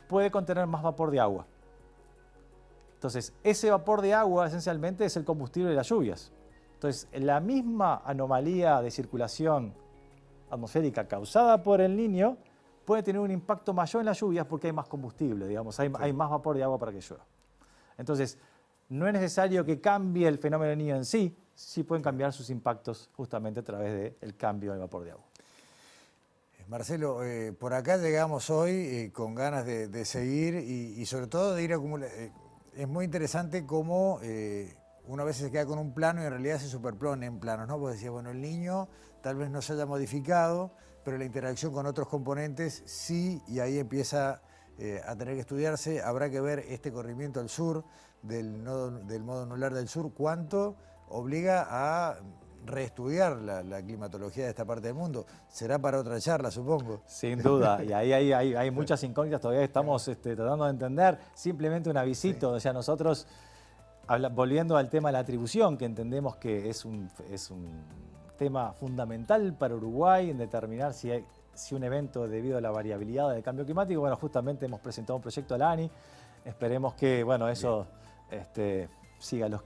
puede contener más vapor de agua. Entonces, ese vapor de agua esencialmente es el combustible de las lluvias. Entonces, la misma anomalía de circulación atmosférica causada por el Niño puede tener un impacto mayor en las lluvias porque hay más combustible, digamos, hay más vapor de agua para que llueva. Entonces, no es necesario que cambie el fenómeno del Niño en sí, sí pueden cambiar sus impactos justamente a través del cambio del vapor de agua. Marcelo, por acá llegamos hoy con ganas de seguir y sobre todo de ir acumulando. Es muy interesante cómo uno a veces se queda con un plano y en realidad se superpone en planos, ¿no? Vos decías, bueno, el Niño tal vez no se haya modificado, pero la interacción con otros componentes sí, y ahí empieza a tener que estudiarse. Habrá que ver este corrimiento al sur del modo anular del sur, cuánto obliga a reestudiar la climatología de esta parte del mundo. Será para otra charla, supongo. Sin duda, y ahí hay muchas incógnitas, todavía estamos tratando de entender. Simplemente un avisito, o sea, nosotros, volviendo al tema de la atribución, que entendemos que es un tema fundamental para Uruguay en determinar si un evento debido a la variabilidad del cambio climático, bueno, justamente hemos presentado un proyecto a la ANI, esperemos que, bueno, eso siga los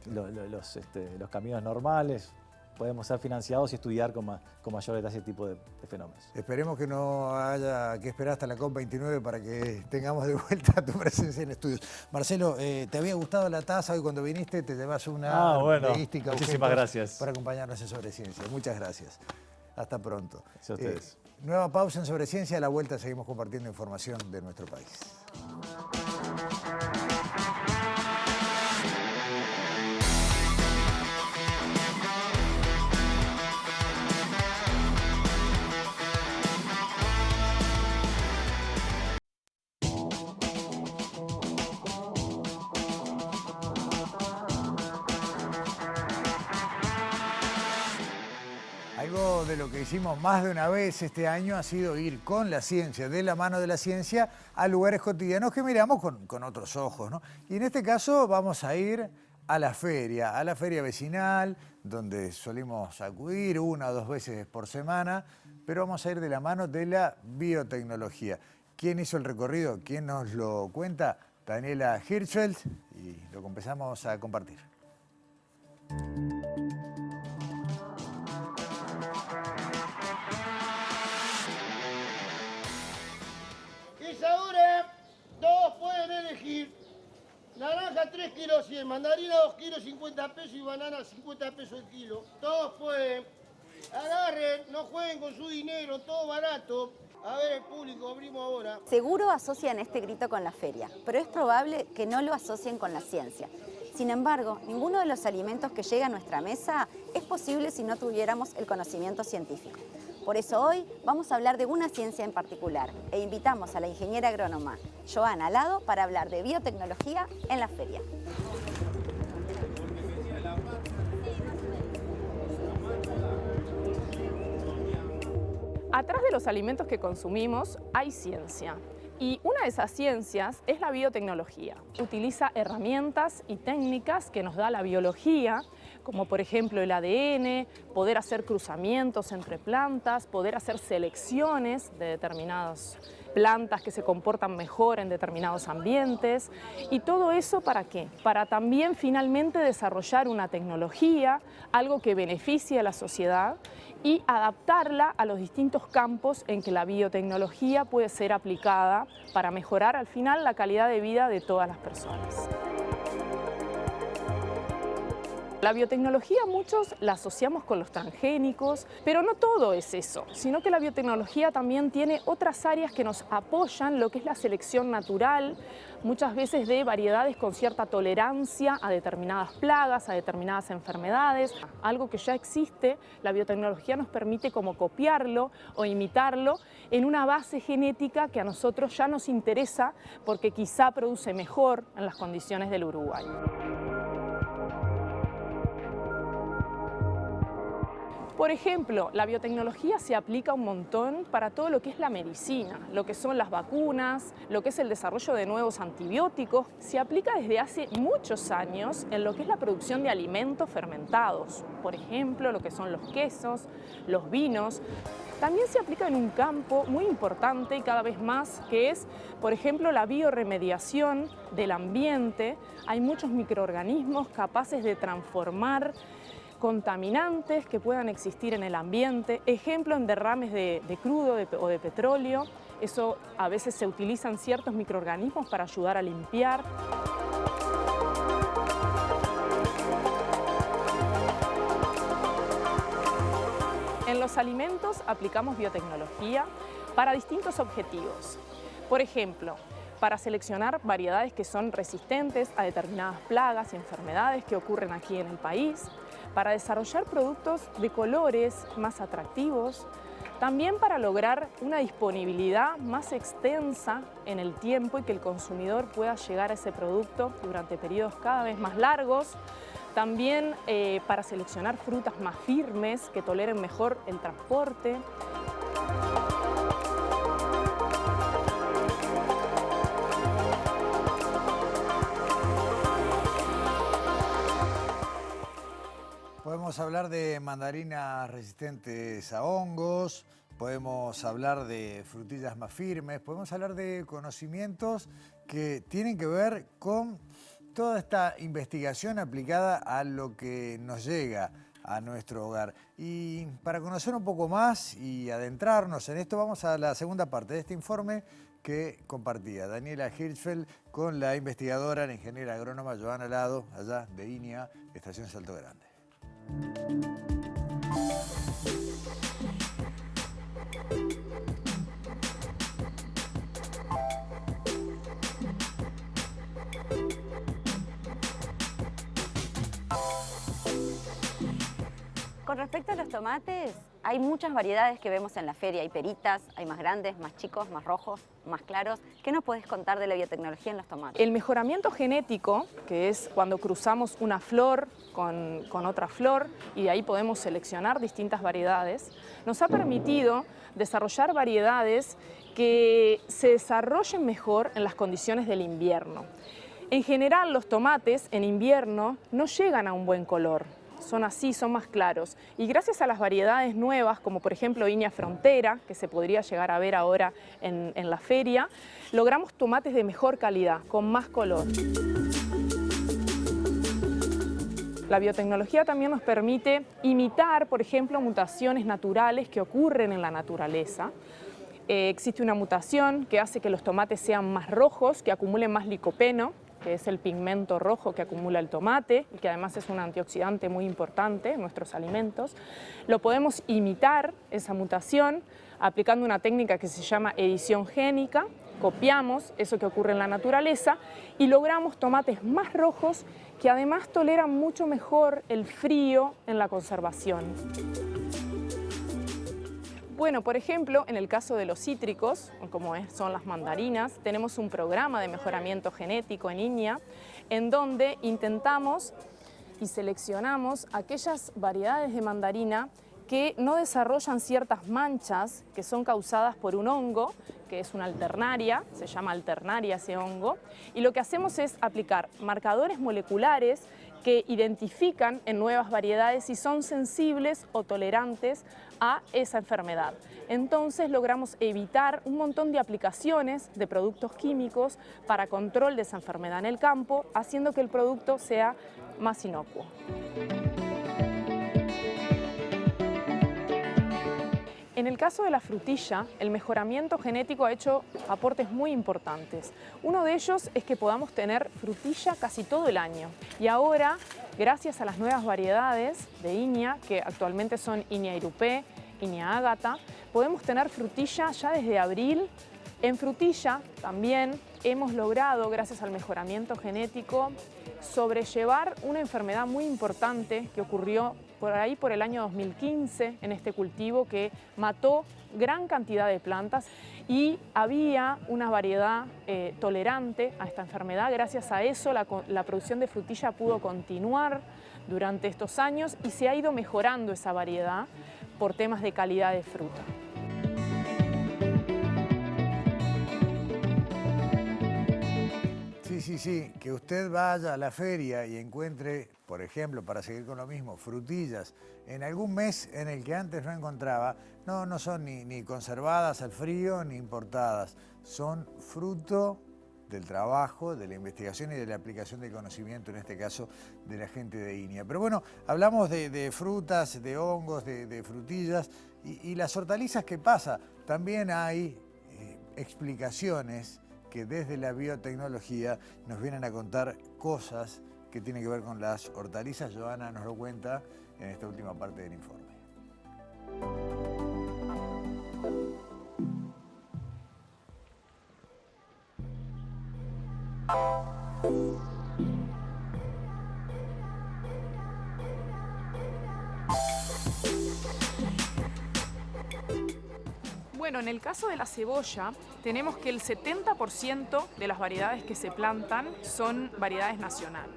caminos normales, podemos ser financiados y estudiar con mayor detalle ese tipo de fenómenos. Esperemos que no haya que esperar hasta la COP29 para que tengamos de vuelta tu presencia en estudios. Marcelo, ¿te había gustado la taza? Hoy cuando viniste te llevas una estadística. Muchísimas gracias. Para acompañarnos en Sobre Ciencia. Muchas gracias. Hasta pronto. Gracias a ustedes. Nueva pausa en Sobre Ciencia. A la vuelta seguimos compartiendo información de nuestro país. Algo de lo que hicimos más de una vez este año ha sido ir con la ciencia, de la mano de la ciencia, a lugares cotidianos que miramos con otros ojos, ¿no? Y en este caso vamos a ir a la feria vecinal, donde solimos acudir 1 o 2 veces por semana, pero vamos a ir de la mano de la biotecnología. ¿Quién hizo el recorrido? ¿Quién nos lo cuenta? Daniela Hirschfeld, y lo empezamos a compartir. Ahora todos pueden elegir naranja 3 kilos 100, mandarina 2 kilos 50 pesos y banana 50 pesos el kilo. Todos pueden. Agarren, no jueguen con su dinero, todo barato. A ver el público, abrimos ahora. Seguro asocian este grito con la feria, pero es probable que no lo asocien con la ciencia. Sin embargo, ninguno de los alimentos que llega a nuestra mesa es posible si no tuviéramos el conocimiento científico. Por eso hoy vamos a hablar de una ciencia en particular e invitamos a la ingeniera agrónoma Joana Lado para hablar de biotecnología en la feria. Atrás de los alimentos que consumimos hay ciencia. Y una de esas ciencias es la biotecnología. Utiliza herramientas y técnicas que nos da la biología, como por ejemplo el ADN, poder hacer cruzamientos entre plantas, poder hacer selecciones de determinadas plantas que se comportan mejor en determinados ambientes. ¿Y todo eso para qué? Para también finalmente desarrollar una tecnología, algo que beneficie a la sociedad y adaptarla a los distintos campos en que la biotecnología puede ser aplicada para mejorar al final la calidad de vida de todas las personas. La biotecnología muchos la asociamos con los transgénicos, pero no todo es eso, sino que la biotecnología también tiene otras áreas que nos apoyan lo que es la selección natural, muchas veces de variedades con cierta tolerancia a determinadas plagas, a determinadas enfermedades. Algo que ya existe, la biotecnología nos permite como copiarlo o imitarlo en una base genética que a nosotros ya nos interesa porque quizá produce mejor en las condiciones del Uruguay. Por ejemplo, la biotecnología se aplica un montón para todo lo que es la medicina, lo que son las vacunas, lo que es el desarrollo de nuevos antibióticos. Se aplica desde hace muchos años en lo que es la producción de alimentos fermentados, por ejemplo, lo que son los quesos, los vinos. También se aplica en un campo muy importante y cada vez más, que es, por ejemplo, la bioremediación del ambiente. Hay muchos microorganismos capaces de transformar contaminantes que puedan existir en el ambiente, ejemplo en derrames de crudo o de petróleo. Eso a veces se utilizan ciertos microorganismos para ayudar a limpiar. En los alimentos aplicamos biotecnología para distintos objetivos. Por ejemplo, para seleccionar variedades que son resistentes a determinadas plagas y enfermedades que ocurren aquí en el país, para desarrollar productos de colores más atractivos, también para lograr una disponibilidad más extensa en el tiempo y que el consumidor pueda llegar a ese producto durante periodos cada vez más largos, también para seleccionar frutas más firmes que toleren mejor el transporte. Podemos hablar de mandarinas resistentes a hongos, podemos hablar de frutillas más firmes, podemos hablar de conocimientos que tienen que ver con toda esta investigación aplicada a lo que nos llega a nuestro hogar. Y para conocer un poco más y adentrarnos en esto, vamos a la segunda parte de este informe que compartía Daniela Hirschfeld con la investigadora, la ingeniera agrónoma Joana Lado, allá de INIA, Estación Salto Grande. Con respecto a los tomates, hay muchas variedades que vemos en la feria. Hay peritas, hay más grandes, más chicos, más rojos, más claros. ¿Qué nos puedes contar de la biotecnología en los tomates? El mejoramiento genético, que es cuando cruzamos una flor con otra flor y de ahí podemos seleccionar distintas variedades, nos ha permitido desarrollar variedades que se desarrollen mejor en las condiciones del invierno. En general, los tomates en invierno no llegan a un buen color. Son así, son más claros. Y gracias a las variedades nuevas, como por ejemplo Iña Frontera, que se podría llegar a ver ahora en la feria, logramos tomates de mejor calidad, con más color. La biotecnología también nos permite imitar, por ejemplo, mutaciones naturales que ocurren en la naturaleza. Existe una mutación que hace que los tomates sean más rojos, que acumulen más licopeno, que es el pigmento rojo que acumula el tomate y que además es un antioxidante muy importante en nuestros alimentos. Lo podemos imitar, esa mutación, aplicando una técnica que se llama edición génica. Copiamos eso que ocurre en la naturaleza y logramos tomates más rojos que además toleran mucho mejor el frío en la conservación. Bueno, por ejemplo, en el caso de los cítricos, como son las mandarinas, tenemos un programa de mejoramiento genético en INIA, en donde intentamos y seleccionamos aquellas variedades de mandarina que no desarrollan ciertas manchas que son causadas por un hongo, que es una alternaria, se llama alternaria ese hongo, y lo que hacemos es aplicar marcadores moleculares que identifican en nuevas variedades si son sensibles o tolerantes a esa enfermedad. Entonces logramos evitar un montón de aplicaciones de productos químicos para control de esa enfermedad en el campo, haciendo que el producto sea más inocuo. En el caso de la frutilla, el mejoramiento genético ha hecho aportes muy importantes. Uno de ellos es que podamos tener frutilla casi todo el año. Y ahora, gracias a las nuevas variedades de Inia, que actualmente son Inia Irupé, Inia Ágata, podemos tener frutilla ya desde abril. En frutilla también hemos logrado, gracias al mejoramiento genético, sobrellevar una enfermedad muy importante que ocurrió por ahí por el año 2015 en este cultivo, que mató gran cantidad de plantas, y había una variedad tolerante a esta enfermedad. Gracias a eso la producción de frutilla pudo continuar durante estos años y se ha ido mejorando esa variedad por temas de calidad de fruta. Sí, que usted vaya a la feria y encuentre, por ejemplo, para seguir con lo mismo, frutillas en algún mes en el que antes no encontraba, no son ni conservadas al frío ni importadas, son fruto del trabajo, de la investigación y de la aplicación del conocimiento, en este caso de la gente de Inia. Pero bueno, hablamos de frutas, de hongos, de frutillas y las hortalizas. ¿Qué pasa? También hay explicaciones que desde la biotecnología nos vienen a contar cosas que tienen que ver con las hortalizas. Joana nos lo cuenta en esta última parte del informe. Bueno, en el caso de la cebolla, tenemos que el 70% de las variedades que se plantan son variedades nacionales.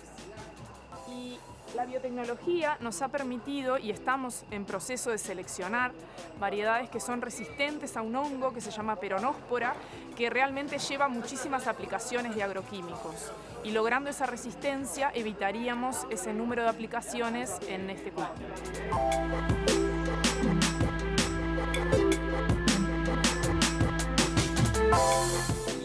Y la biotecnología nos ha permitido, y estamos en proceso de seleccionar, variedades que son resistentes a un hongo que se llama peronóspora, que realmente lleva muchísimas aplicaciones de agroquímicos. Y logrando esa resistencia, evitaríamos ese número de aplicaciones en este cultivo.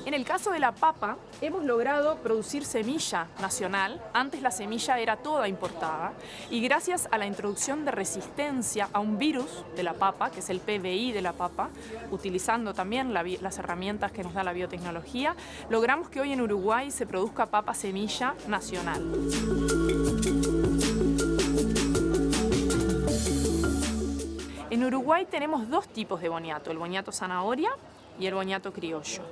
En el caso de la papa, hemos logrado producir semilla nacional. Antes la semilla era toda importada y gracias a la introducción de resistencia a un virus de la papa, que es el PVI de la papa, utilizando también las herramientas que nos da la biotecnología, logramos que hoy en Uruguay se produzca papa semilla nacional. En Uruguay tenemos dos tipos de boniato, el boniato zanahoria y el boniato criollo.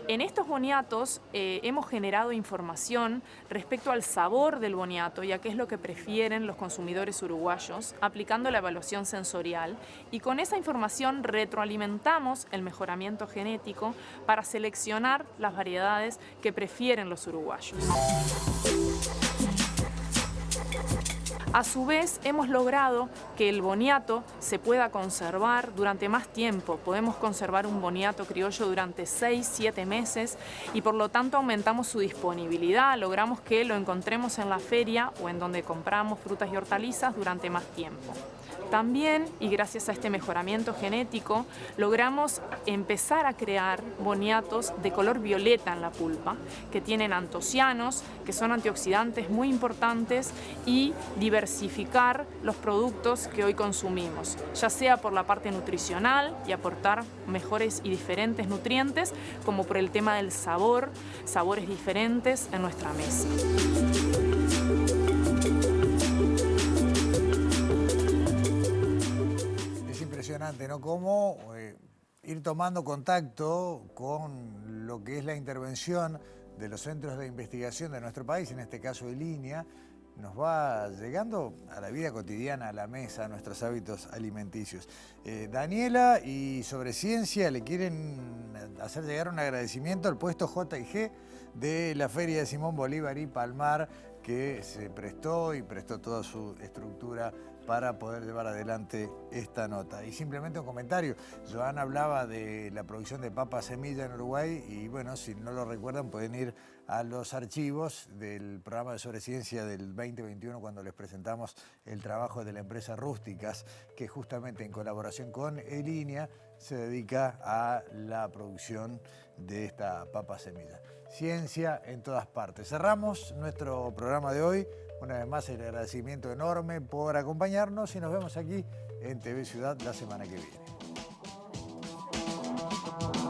En estos boniatos hemos generado información respecto al sabor del boniato y a qué es lo que prefieren los consumidores uruguayos, aplicando la evaluación sensorial, y con esa información retroalimentamos el mejoramiento genético para seleccionar las variedades que prefieren los uruguayos. A su vez, hemos logrado que el boniato se pueda conservar durante más tiempo. Podemos conservar un boniato criollo durante 6-7 meses y por lo tanto aumentamos su disponibilidad. Logramos que lo encontremos en la feria o en donde compramos frutas y hortalizas durante más tiempo. También, y gracias a este mejoramiento genético, logramos empezar a crear boniatos de color violeta en la pulpa, que tienen antocianos, que son antioxidantes muy importantes, y diversificar los productos que hoy consumimos, ya sea por la parte nutricional y aportar mejores y diferentes nutrientes, como por el tema del sabor, sabores diferentes en nuestra mesa. Impresionante, ¿no? Cómo ir tomando contacto con lo que es la intervención de los centros de investigación de nuestro país, en este caso de Inia, nos va llegando a la vida cotidiana, a la mesa, a nuestros hábitos alimenticios. Daniela, y sobre ciencia, le quieren hacer llegar un agradecimiento al puesto J&G de la Feria de Simón Bolívar y Palmar, que se prestó y prestó toda su estructura para poder llevar adelante esta nota. Y simplemente un comentario, Joana hablaba de la producción de papa semilla en Uruguay y bueno, si no lo recuerdan pueden ir a los archivos del programa de Sobre Ciencia del 2021 cuando les presentamos el trabajo de la empresa Rústicas, que justamente en colaboración con Inia se dedica a la producción de esta papa semilla. Ciencia en todas partes. Cerramos nuestro programa de hoy. Una vez más, el agradecimiento enorme por acompañarnos y nos vemos aquí en TV Ciudad la semana que viene. Chao.